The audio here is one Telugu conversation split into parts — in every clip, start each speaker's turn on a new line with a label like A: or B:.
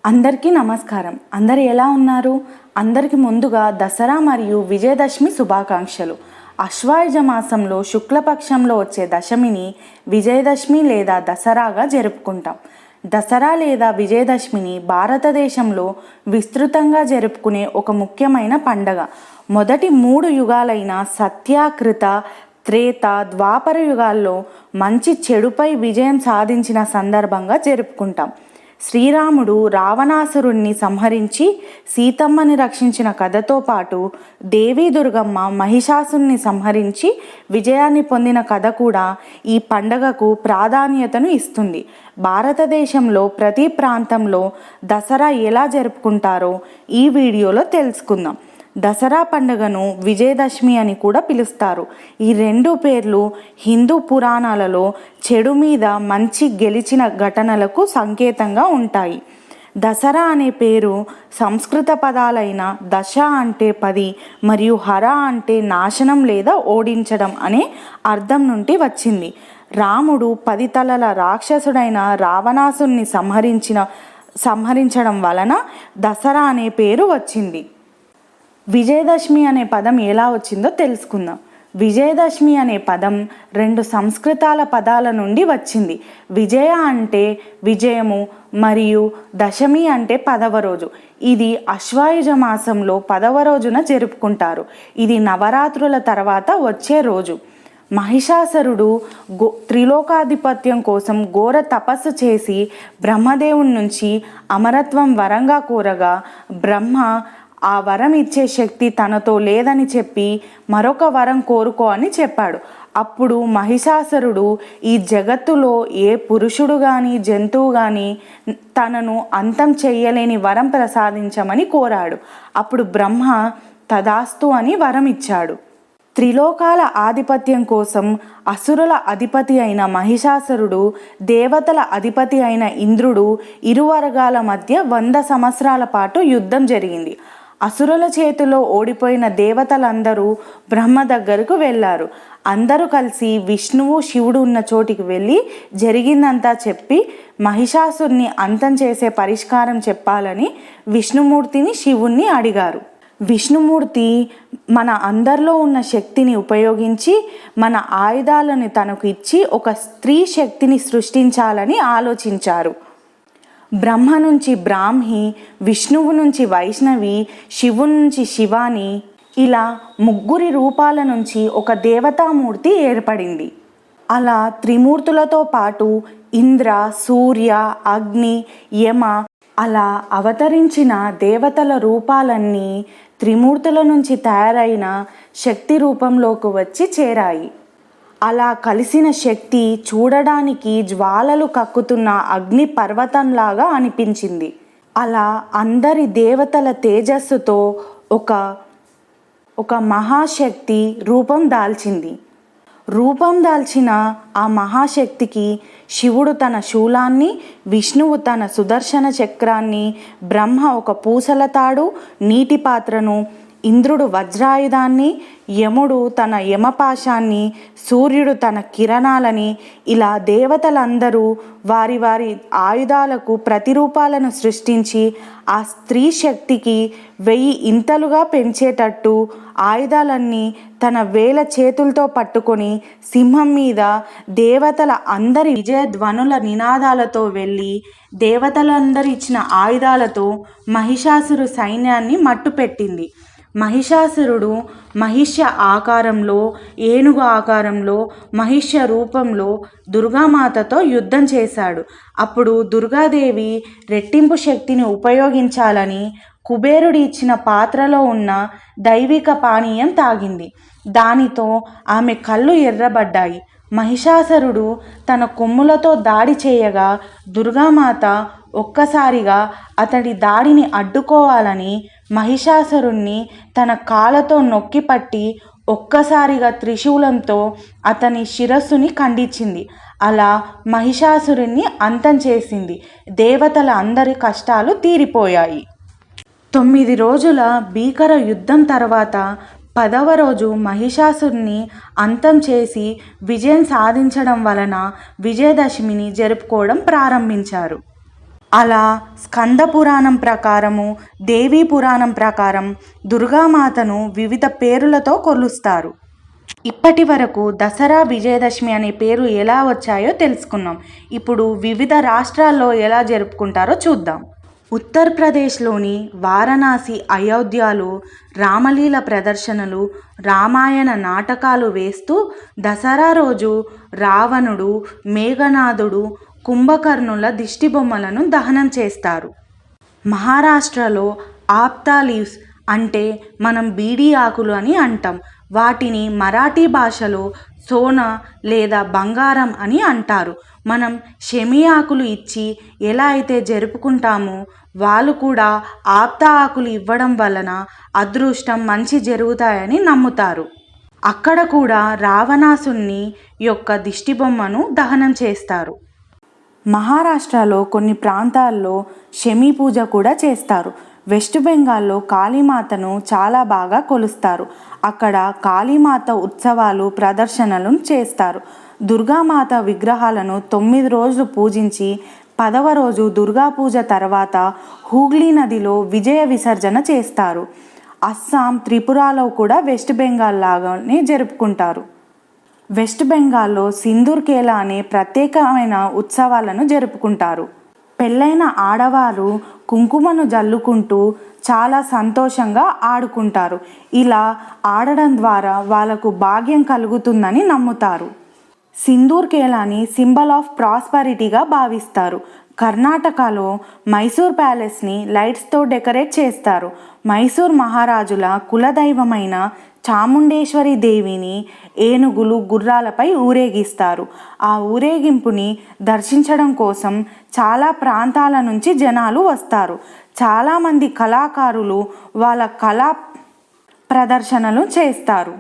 A: అందరికీ నమస్కారం. అందరు ఎలా ఉన్నారు? అందరికీ ముందుగా దసరా మరియు విజయదశమి శుభాకాంక్షలు. ఆశ్వాయుజ మాసంలో శుక్లపక్షంలో వచ్చే దశమిని విజయదశమి లేదా దసరాగా జరుపుకుంటాం. దసరా లేదా విజయదశమిని భారతదేశంలో విస్తృతంగా జరుపుకునే ఒక ముఖ్యమైన పండగ. మొదటి 3 యుగాలైన సత్యకృత, త్రేత, ద్వాపర యుగాల్లో మంచి చెడుపై విజయం సాధించిన సందర్భంగా జరుపుకుంటాం. శ్రీరాముడు రావణాసురుణ్ణి సంహరించి సీతమ్మని రక్షించిన కథతో పాటు దేవీ దుర్గమ్మ మహిషాసుని సంహరించి విజయాన్ని పొందిన కథ కూడా ఈ పండగకు ప్రాధాన్యతను ఇస్తుంది. భారతదేశంలో ప్రతి ప్రాంతంలో దసరా ఎలా జరుపుకుంటారో ఈ వీడియోలో తెలుసుకుందాం. దసరా పండుగను విజయదశమి అని కూడా పిలుస్తారు. ఈ 2 పేర్లు హిందూ పురాణాలలో చెడు మీద మంచి గెలిచిన ఘటనలకు సంకేతంగా ఉంటాయి. దసరా అనే పేరు సంస్కృత పదాలైన దశ అంటే 10 మరియు హర అంటే నాశనం లేదా ఓడించడం అనే అర్థం నుండి వచ్చింది. రాముడు 10 తలల రాక్షసుడైన రావణాసుని సంహరించడం వలన దసరా అనే పేరు వచ్చింది. విజయదశమి అనే పదం ఎలా వచ్చిందో తెలుసుకుందాం. విజయదశమి అనే పదం 2 సంస్కృతాల పదాల నుండి వచ్చింది. విజయ అంటే విజయము మరియు దశమి అంటే 10వ రోజు. ఇది ఆశ్వాయుజ మాసంలో 10వ రోజున జరుపుకుంటారు. ఇది నవరాత్రుల తర్వాత వచ్చే రోజు. మహిషాసురుడు త్రిలోకాధిపత్యం కోసం ఘోర తపస్సు చేసి బ్రహ్మదేవుని నుంచి అమరత్వం వరంగా కోరగా బ్రహ్మ ఆ వరం ఇచ్చే శక్తి తనతో లేదని చెప్పి మరొక వరం కోరుకో అని చెప్పాడు. అప్పుడు మహిషాసురుడు ఈ జగత్తులో ఏ పురుషుడు కానీ జంతువు కానీ తనను అంతం చెయ్యలేని వరం ప్రసాదించమని కోరాడు. అప్పుడు బ్రహ్మ తదాస్తు అని వరం ఇచ్చాడు. త్రిలోకాల ఆధిపత్యం కోసం అసురుల అధిపతి అయిన మహిషాసురుడు, దేవతల అధిపతి అయిన ఇంద్రుడు ఇరు వర్గాల మధ్య 100 సంవత్సరాల పాటు యుద్ధం జరిగింది. అసురుల చేతిలో ఓడిపోయిన దేవతలందరూ బ్రహ్మ దగ్గరకు వెళ్ళారు. అందరూ కలిసి విష్ణువు, శివుడు ఉన్న చోటికి వెళ్ళి జరిగిందంతా చెప్పి మహిషాసురుని అంతం చేసే పరిష్కారం చెప్పాలని విష్ణుమూర్తిని, శివుణ్ణి అడిగారు. విష్ణుమూర్తి మన అందరిలో ఉన్న శక్తిని ఉపయోగించి మన ఆయుధాలను తనకు ఇచ్చి ఒక స్త్రీ శక్తిని సృష్టించాలని ఆలోచించారు. బ్రహ్మ నుంచి బ్రాహ్మి, విష్ణువు నుంచి వైష్ణవి, శివుని నుంచి శివాని, ఇలా 3 రూపాల నుంచి ఒక దేవతామూర్తి ఏర్పడింది. అలా త్రిమూర్తులతో పాటు ఇంద్ర, సూర్య, అగ్ని, యమ అలా అవతరించిన దేవతల రూపాలన్నీ త్రిమూర్తుల నుంచి తయారైన శక్తి రూపంలోకి వచ్చి చేరాయి. అలా కలిసిన శక్తి చూడడానికి జ్వాలలు కక్కుతున్న అగ్ని పర్వతంలాగా అనిపించింది. అలా అందరి దేవతల తేజస్సుతో ఒక మహాశక్తి రూపం దాల్చింది. రూపం దాల్చిన ఆ మహాశక్తికి శివుడు తన శూలాన్ని, విష్ణువు తన సుదర్శన చక్రాన్ని, బ్రహ్మ ఒక పూసల తాడు, నీటి పాత్రను, ఇంద్రుడు వజ్రాయుధాన్ని, యముడు తన యమపాశాన్ని, సూర్యుడు తన కిరణాలని, ఇలా దేవతలందరూ వారి వారి ఆయుధాలకు ప్రతిరూపాలను సృష్టించి ఆ స్త్రీ శక్తికి 1000 ఇంతలుగా పెంచేటట్టు ఆయుధాలన్నీ తన వేల చేతులతో పట్టుకొని సింహం మీద దేవతల అందరి విజయధ్వనుల నినాదాలతో వెళ్ళి దేవతలందరూ ఇచ్చిన ఆయుధాలతో మహిషాసురు సైన్యాన్ని మట్టుపెట్టింది. మహిషాసురుడు మహిష ఆకారంలో, ఏనుగు ఆకారంలో, మహిష రూపంలో దుర్గామాతతో యుద్ధం చేశాడు. అప్పుడు దుర్గాదేవి రెట్టింపు శక్తిని ఉపయోగించాలని కుబేరుడి ఇచ్చిన పాత్రలో ఉన్న దైవిక పానీయం తాగింది. దానితో ఆమె కళ్ళు ఎర్రబడ్డాయి. మహిషాసురుడు తన కొమ్ములతో దాడి చేయగా దుర్గామాత ఒక్కసారిగా అతడి దాడిని అడ్డుకోవాలని మహిషాసురుణ్ణి తన కాళ్ళతో నొక్కిపట్టి ఒక్కసారిగా త్రిశూలంతో అతని శిరస్సుని ఖండించింది. అలా మహిషాసురుణ్ణి అంతం చేసింది. దేవతల అందరి కష్టాలు తీరిపోయాయి. 9 రోజుల భీకర యుద్ధం తర్వాత 10వ రోజు మహిషాసురుని అంతం చేసి విజయం సాధించడం వలన విజయదశమిని జరుపుకోవడం ప్రారంభించారు. అలా స్కంద పురాణం ప్రకారము, దేవీ పురాణం ప్రకారం దుర్గామాతను వివిధ పేరులతో కొలుస్తారు. ఇప్పటి వరకు దసరా, విజయదశమి అనే పేరు ఎలా వచ్చాయో తెలుసుకున్నాం. ఇప్పుడు వివిధ రాష్ట్రాల్లో ఎలా జరుపుకుంటారో చూద్దాం. ఉత్తరప్రదేశ్లోని వారణాసి, అయోధ్యలో రామలీల ప్రదర్శనలు, రామాయణ నాటకాలు వేస్తూ దసరా రోజు రావణుడు, మేఘనాథుడు, కుంభకర్ణుల దిష్టిబొమ్మలను దహనం చేస్తారు. మహారాష్ట్రలో ఆప్తా లీవ్స్ అంటే మనం బీడీ ఆకులు అని అంటాం. వాటిని మరాఠీ భాషలో సోనా లేదా బంగారం అని అంటారు. మనం షమి ఆకులు ఇచ్చి ఎలా అయితే జరుపుకుంటామో వాళ్ళు కూడా ఆప్తా ఆకులు ఇవ్వడం వలన అదృష్టం, మంచి జరుగుతాయని నమ్ముతారు. అక్కడ కూడా రావణాసుని యొక్క దిష్టిబొమ్మను దహనం చేస్తారు. మహారాష్ట్రలో కొన్ని ప్రాంతాల్లో షమి పూజ కూడా చేస్తారు. వెస్ట్ బెంగాల్లో కాళీమాతను చాలా బాగా కొలుస్తారు. అక్కడ కాళీమాత ఉత్సవాలు, ప్రదర్శనలు చేస్తారు. దుర్గామాత విగ్రహాలను 9 రోజులు పూజించి 10వ రోజు దుర్గా పూజ తర్వాత హూగ్లీ నదిలో విజయ విసర్జన చేస్తారు. అస్సాం, త్రిపురలో కూడా వెస్ట్ బెంగాల్ లాగానే జరుపుకుంటారు. వెస్ట్ బెంగాల్లో సింధూర్ కేలా అనే ప్రత్యేకమైన ఉత్సవాలను జరుపుకుంటారు. పెళ్ళైన ఆడవారు కుంకుమను జల్లుకుంటూ చాలా సంతోషంగా ఆడుకుంటారు. ఇలా ఆడడం ద్వారా వాళ్ళకు భాగ్యం కలుగుతుందని నమ్ముతారు. సింధూర్ కేలాని సింబల్ ఆఫ్ ప్రాస్పరిటీగా భావిస్తారు. కర్ణాటకలో మైసూర్ ప్యాలెస్ని లైట్స్తో డెకరేట్ చేస్తారు. మైసూర్ మహారాజుల కులదైవమైన చాముండేశ్వరి దేవిని ఏనుగులు, గుర్రాలపై ఊరేగిస్తారు. ఆ ఊరేగింపుని దర్శించడం కోసం చాలా ప్రాంతాల నుంచి జనాలు వస్తారు. చాలామంది కళాకారులు వాళ్ళ కళా ప్రదర్శనలు చేస్తారు.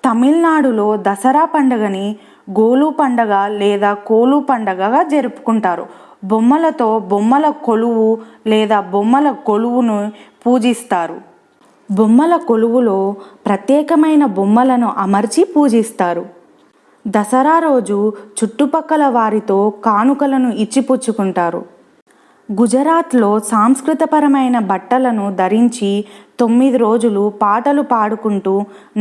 A: తమిళనాడులో దసరా పండుగని గోలు పండగ లేదా కోలు పండగగా జరుపుకుంటారు. బొమ్మలతో బొమ్మల కొలువు లేదా బొమ్మల కొలువును పూజిస్తారు. బొమ్మల కొలువులో ప్రత్యేకమైన బొమ్మలను అమర్చి పూజిస్తారు. దసరా రోజు చుట్టుపక్కల వారితో కానుకలను ఇచ్చిపుచ్చుకుంటారు. గుజరాత్లో సాంస్కృతికపరమైన బట్టలను ధరించి 9 రోజులు పాటలు పాడుకుంటూ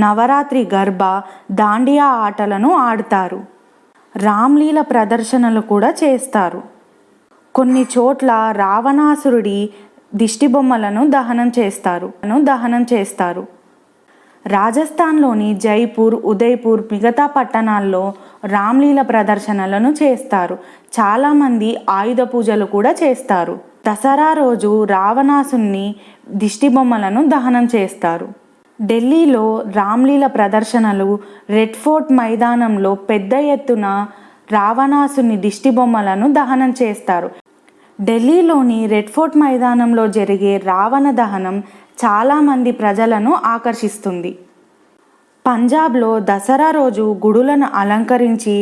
A: నవరాత్రి గర్బా, దాండియా ఆటలను ఆడతారు. రామ్లీల ప్రదర్శనలు కూడా చేస్తారు. కొన్ని చోట్ల రావణాసురుడి దిష్టిబొమ్మలను దహనం చేస్తారు. రాజస్థాన్లోని జైపూర్, ఉదయ్పూర్, మిగతా పట్టణాల్లో రామ్లీల ప్రదర్శనలను చేస్తారు. చాలామంది ఆయుధ పూజలు కూడా చేస్తారు. దసరా రోజు రావణాసుని దిష్టిబొమ్మలను దహనం చేస్తారు. ఢిల్లీలో రామ్లీల ప్రదర్శనలు, రెడ్ ఫోర్ట్ మైదానంలో పెద్ద ఎత్తున రావణాసుని దిష్టిబొమ్మలను దహనం చేస్తారు. ఢిల్లీలోని రెడ్ ఫోర్ట్ మైదానంలో జరిగే రావణ దహనం చాలామంది ప్రజలను ఆకర్షిస్తుంది. పంజాబ్లో దసరా రోజు గుడులను అలంకరించి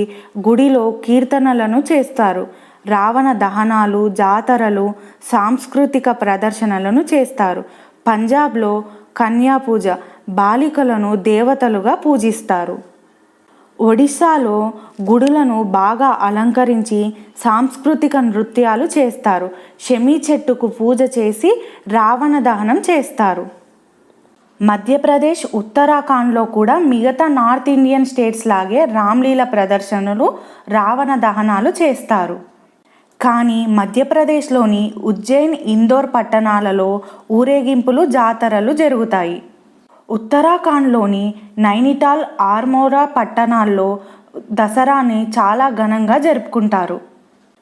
A: గుడిలో కీర్తనలను చేస్తారు. రావణ దహనాలు, జాతరలు, సాంస్కృతిక ప్రదర్శనలను చేస్తారు. పంజాబ్లో కన్యా పూజ, బాలికలను దేవతలుగా పూజిస్తారు. ఒడిస్సాలో గుడులను బాగా అలంకరించి సాంస్కృతిక నృత్యాలు చేస్తారు. షమి చెట్టుకు పూజ చేసి రావణ దహనం చేస్తారు. మధ్యప్రదేశ్, ఉత్తరాఖండ్లో కూడా మిగతా నార్త్ ఇండియన్ స్టేట్స్ లాగే రామ్లీల ప్రదర్శనలు, రావణ దహనాలు చేస్తారు. కానీ మధ్యప్రదేశ్లోని ఉజ్జయిన్, ఇందోర్ పట్టణాలలో ఊరేగింపులు, జాతరలు జరుగుతాయి. ఉత్తరాఖండ్లోని నైనిటాల్, ఆర్మోరా పట్టణాల్లో దసరాని చాలా ఘనంగా జరుపుకుంటారు.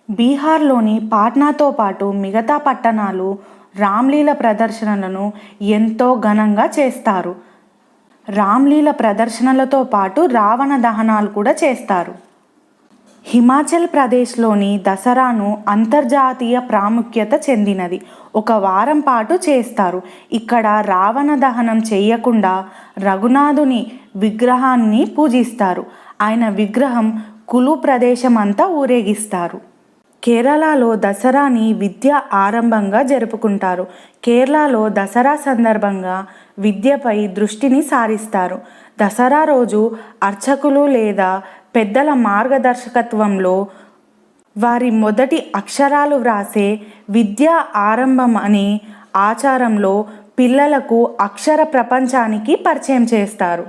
A: బీహార్లోని పాట్నాతో పాటు మిగతా పట్టణాలు రామ్లీల ప్రదర్శనలను ఎంతో ఘనంగా చేస్తారు. రామ్లీల ప్రదర్శనలతో పాటు రావణ దహనాలు కూడా చేస్తారు. హిమాచల్ ప్రదేశ్లోని దసరాను అంతర్జాతీయ ప్రాముఖ్యత చెందినది. 1 వారం పాటు చేస్తారు. ఇక్కడ రావణ దహనం చేయకుండా రఘునాథుని విగ్రహాన్ని పూజిస్తారు. ఆయన విగ్రహం కులు ప్రదేశమంతా ఊరేగిస్తారు. కేరళలో దసరాని విద్య ఆరంభంగా జరుపుకుంటారు. కేరళలో దసరా సందర్భంగా విద్యపై దృష్టిని సారిస్తారు. దసరా రోజు అర్చకులు లేదా పెద్దల మార్గదర్శకత్వంలో వారి మొదటి అక్షరాలు వ్రాసే విద్య ఆరంభం అనే ఆచారంలో పిల్లలకు అక్షర ప్రపంచానికి పరిచయం చేస్తారు.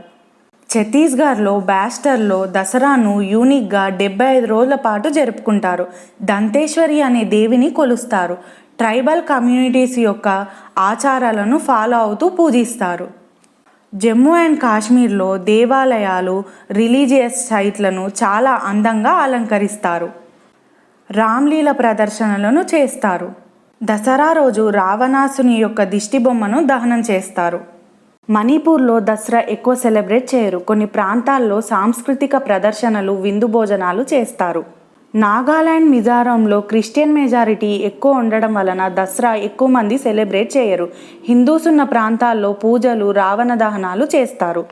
A: ఛత్తీస్గఢ్లో బ్యాస్టర్లో దసరాను యూనిక్గా 75 రోజుల పాటు జరుపుకుంటారు. దంతేశ్వరి అనే దేవిని కొలుస్తారు. ట్రైబల్ కమ్యూనిటీస్ యొక్క ఆచారాలను ఫాలో అవుతూ పూజిస్తారు. జమ్మూ అండ్ కాశ్మీర్లో దేవాలయాలు రిలీజియస్ సైట్లను చాలా అందంగా అలంకరిస్తారు. రామ్లీల ప్రదర్శనలను చేస్తారు. దసరా రోజు రావణాసుని యొక్క దిష్టిబొమ్మను దహనం చేస్తారు. మణిపూర్లో దసరా ఎక్కువ సెలబ్రేట్ చేయరు. కొన్ని ప్రాంతాల్లో సాంస్కృతిక ప్రదర్శనలు, విందు భోజనాలు చేస్తారు. నాగాలాండ్, మిజోరాంలో క్రిస్టియన్ మెజారిటీ ఎక్కువ ఉండడం వలన దసరా ఎక్కువ మంది సెలబ్రేట్ చేయరు. హిందూస్ ఉన్న ప్రాంతాల్లో పూజలు, రావణ దహనాలు చేస్తారు.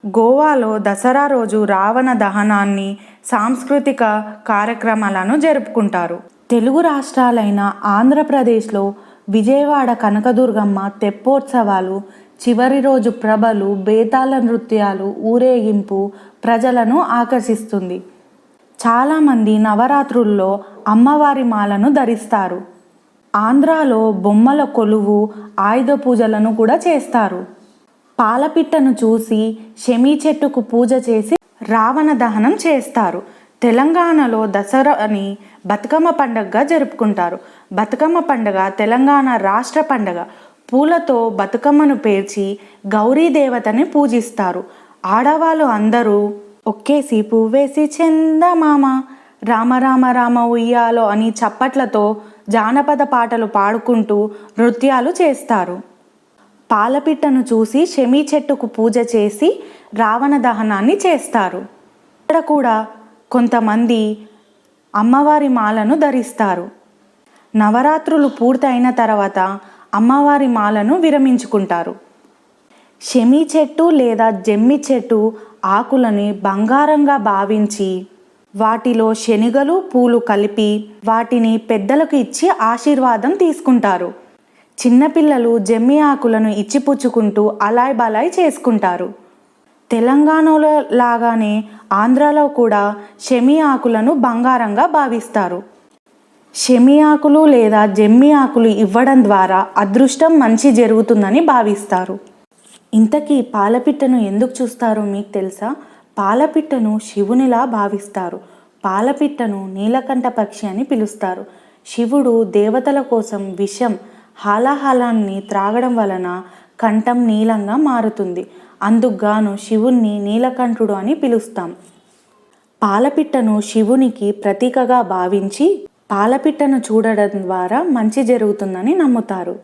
A: గోవాలో దసరా రోజు రావణ దహనాన్ని, సాంస్కృతిక కార్యక్రమాలను జరుపుకుంటారు. తెలుగు రాష్ట్రాలైన ఆంధ్రప్రదేశ్లో విజయవాడ కనకదుర్గమ్మ తెప్పోత్సవాలు, చివరి రోజు ప్రభలు, బేతాళ నృత్యాలు, ఊరేగింపు ప్రజలను ఆకర్షిస్తుంది. చాలామంది నవరాత్రుల్లో అమ్మవారి మాలను ధరిస్తారు. ఆంధ్రాలో బొమ్మల కొలువు, ఆయుధ పూజలను కూడా చేస్తారు. పాలపిట్టను చూసి షమీ చెట్టుకు పూజ చేసి రావణ దహనం చేస్తారు. తెలంగాణలో దసరాని బతుకమ్మ పండుగగా జరుపుకుంటారు. బతుకమ్మ పండుగ తెలంగాణ రాష్ట్ర పండుగ. పూలతో బతుకమ్మను పేర్చి గౌరీదేవతని పూజిస్తారు. ఆడవాళ్ళు అందరూ ఒక్కేసి పువ్వేసి చందమామ, రామ రామ రామ ఉయ్యాలో అని చప్పట్లతో జానపద పాటలు పాడుకుంటూ నృత్యాలు చేస్తారు. పాలపిట్టను చూసి షమీ చెట్టుకు పూజ చేసి రావణ దహనాన్ని చేస్తారు. ఇక్కడ కూడా కొంతమంది అమ్మవారి మాలను ధరిస్తారు. నవరాత్రులు పూర్తయిన తర్వాత అమ్మవారి మాలను విరమించుకుంటారు. షమీ చెట్టు లేదా జమ్మి చెట్టు ఆకులని బంగారంగా భావించి వాటిలో శనగలు, పూలు కలిపి వాటిని పెద్దలకు ఇచ్చి ఆశీర్వాదం తీసుకుంటారు. చిన్నపిల్లలు జమ్మి ఆకులను ఇచ్చిపుచ్చుకుంటూ అలాయ్ బలాయ్ చేసుకుంటారు. తెలంగాణలో లాగానే ఆంధ్రాలో కూడా షమీ ఆకులను బంగారంగా భావిస్తారు. షమీ ఆకులు లేదా జమ్మి ఆకులు ఇవ్వడం ద్వారా అదృష్టం, మంచి జరుగుతుందని భావిస్తారు. ఇంతకీ పాలపిట్టను ఎందుకు చూస్తారో మీకు తెలుసా? పాలపిట్టను శివునిలా భావిస్తారు. పాలపిట్టను నీలకంఠ పక్షి అని పిలుస్తారు. శివుడు దేవతల కోసం విషం, హాలాహలాన్ని త్రాగడం వలన కంఠం నీలంగా మారుతుంది. అందుకుగాను శివుణ్ణి నీలకంఠుడు అని పిలుస్తాం. పాలపిట్టను శివునికి ప్రతీకగా భావించి పాలపిట్టను చూడడం ద్వారా మంచి జరుగుతుందని నమ్ముతారు.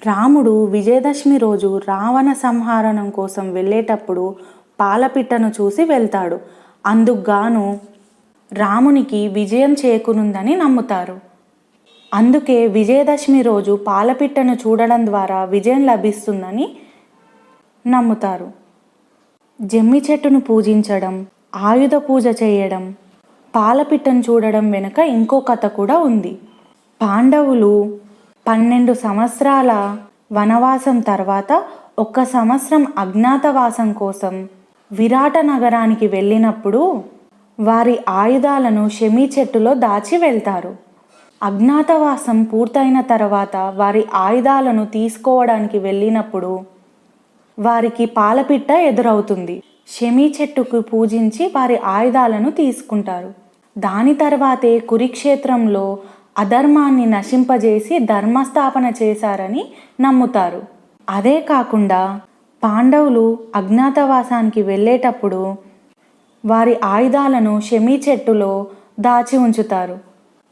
A: రాముడు విజయదశమి రోజు రావణ సంహారణం కోసం వెళ్ళేటప్పుడు పాలపిట్టను చూసి వెళ్తాడు. అందుకుగాను రామునికి విజయం చేకూరుందని నమ్ముతారు. అందుకే విజయదశమి రోజు పాలపిట్టను చూడడం ద్వారా విజయం లభిస్తుందని నమ్ముతారు. జమ్మి చెట్టును పూజించడం, ఆయుధ పూజ చేయడం, పాలపిట్టను చూడడం వెనుక ఇంకో కథ కూడా ఉంది. పాండవులు 12 సంవత్సరాల వనవాసం తర్వాత 1 సంవత్సరం అజ్ఞాతవాసం కోసం విరాట నగరానికి వెళ్ళినప్పుడు వారి ఆయుధాలను షమీ చెట్టులో దాచి వెళ్తారు. అజ్ఞాతవాసం పూర్తయిన తర్వాత వారి ఆయుధాలను తీసుకోవడానికి వెళ్ళినప్పుడు వారికి పాలపిట్ట ఎదురవుతుంది. షమీ చెట్టుకు పూజించి వారి ఆయుధాలను తీసుకుంటారు. దాని తర్వాతే కురుక్షేత్రంలో అధర్మాన్ని నశింపజేసి ధర్మస్థాపన చేశారని నమ్ముతారు. అదే కాకుండా పాండవులు అజ్ఞాతవాసానికి వెళ్ళేటప్పుడు వారి ఆయుధాలను షమీ చెట్టులో దాచి ఉంచుతారు.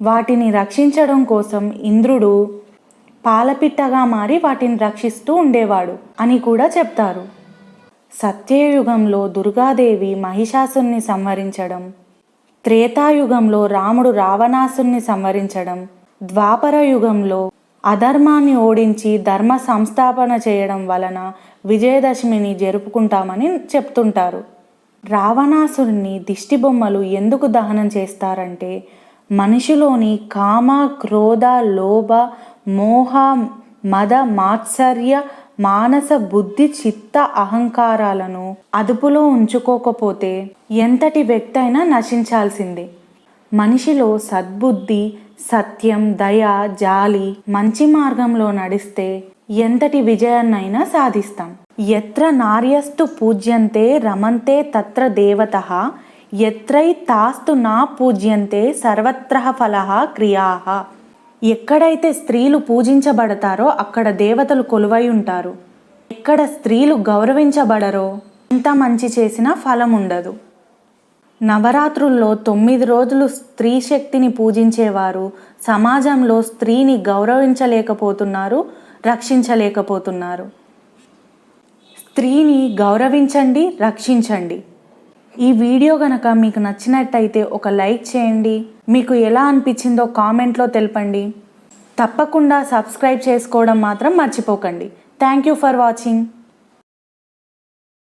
A: వాటిని రక్షించడం కోసం ఇంద్రుడు పాలపిట్టగా మారి వాటిని రక్షిస్తూ ఉండేవాడు అని కూడా చెప్తారు. సత్యయుగంలో దుర్గాదేవి మహిషాసుని సంహరించడం, త్రేతాయుగంలో రాముడు రావణాసుని సంహరించడం, ద్వాపర యుగంలో అధర్మాన్ని ఓడించి ధర్మ సంస్థాపన చేయడం వలన విజయదశమిని జరుపుకుంటామని చెప్తుంటారు. రావణాసురుని దిష్టిబొమ్మలు ఎందుకు దహనం చేస్తారంటే మనిషిలోని కామ, క్రోధ, లోభ, మోహ, మద, మాత్సర్య, మానస, బుద్ధి, చిత్త, అహంకారాలను అదుపులో ఉంచుకోకపోతే ఎంతటి వ్యక్తి అయినా నశించాల్సిందే. మనిషిలో సద్బుద్ధి, సత్యం, దయ, జాలి, మంచి మార్గంలో నడిస్తే ఎంతటి విజయాన్నైనా సాధిస్తాం. ఎత్ర నార్యస్తు పూజ్యంతే రమంతే తత్ర దేవతః, ఎత్రైతాస్తు నా పూజ్యంతే సర్వత్ర ఫలః క్రియాః. ఎక్కడైతే స్త్రీలు పూజించబడతారో అక్కడ దేవతలు కొలువై ఉంటారు. ఎక్కడ స్త్రీలు గౌరవించబడరో ఎంత మంచి చేసినా ఫలం ఉండదు. నవరాత్రుల్లో 9 రోజులు స్త్రీ శక్తిని పూజించేవారు సమాజంలో స్త్రీని గౌరవించలేకపోతున్నారు, రక్షించలేకపోతున్నారు. స్త్రీని గౌరవించండి, రక్షించండి. ఈ వీడియో గనక మీకు నచ్చినట్టయితే ఒక లైక్ చేయండి. మీకు ఎలా అనిపించిందో కామెంట్లో తెలపండి. తప్పకుండా సబ్స్క్రైబ్ చేసుకోవడం మాత్రం మర్చిపోకండి. Thank you for watching.